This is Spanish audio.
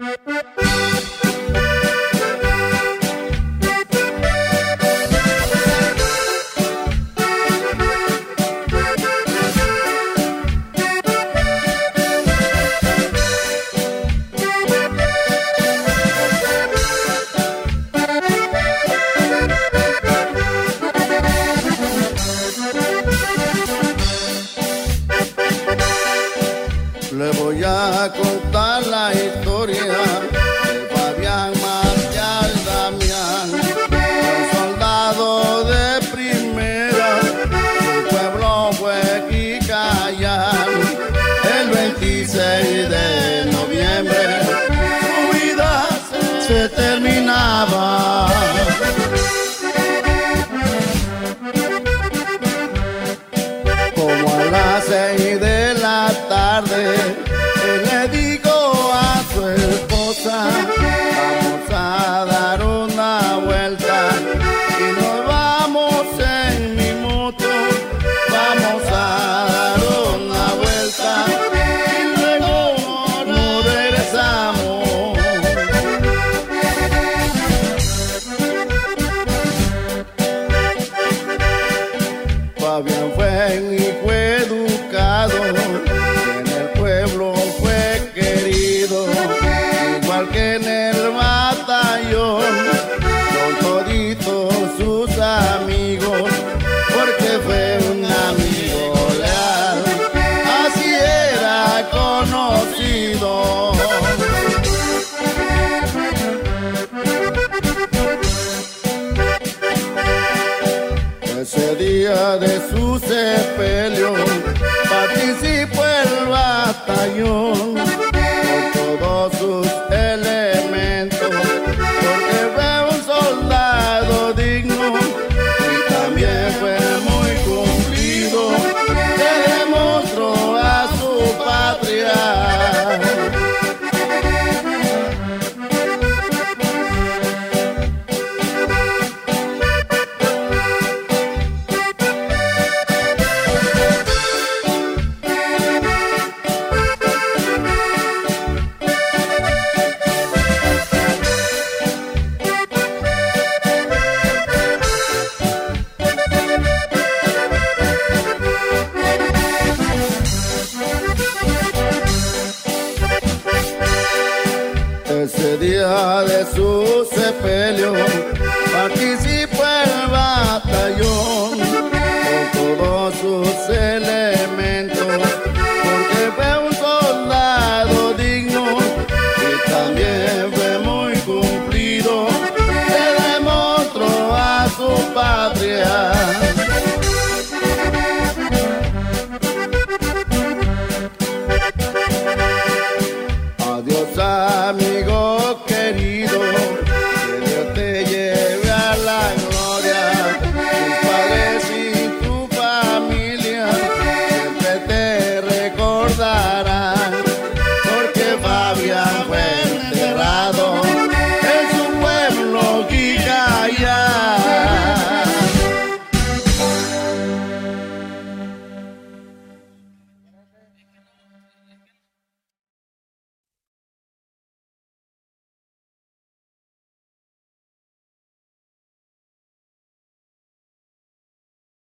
Le voy a contar la historia de Fabián Marcial Damián, un soldado de primera, su pueblo fue Quicayán. El 26 de noviembre su vida se terminaba. Como a las 6 de la tarde, él le dijo a su esposa: vamos a dar una vuelta y nos vamos en mi moto. Vamos a dar una vuelta y luego nos regresamos. Fabián fue un hijo educado, en el pueblo fue querido, igual que en el batallón, con toditos sus amigos, porque fue un amigo leal, así era conocido. Ese día de su sepelio participó el batallón con todos sus elementos, porque fue un soldado digno y también fue muy cumplido, que demostró a su patria. Ese día de su sepelio participó el batallón con todos sus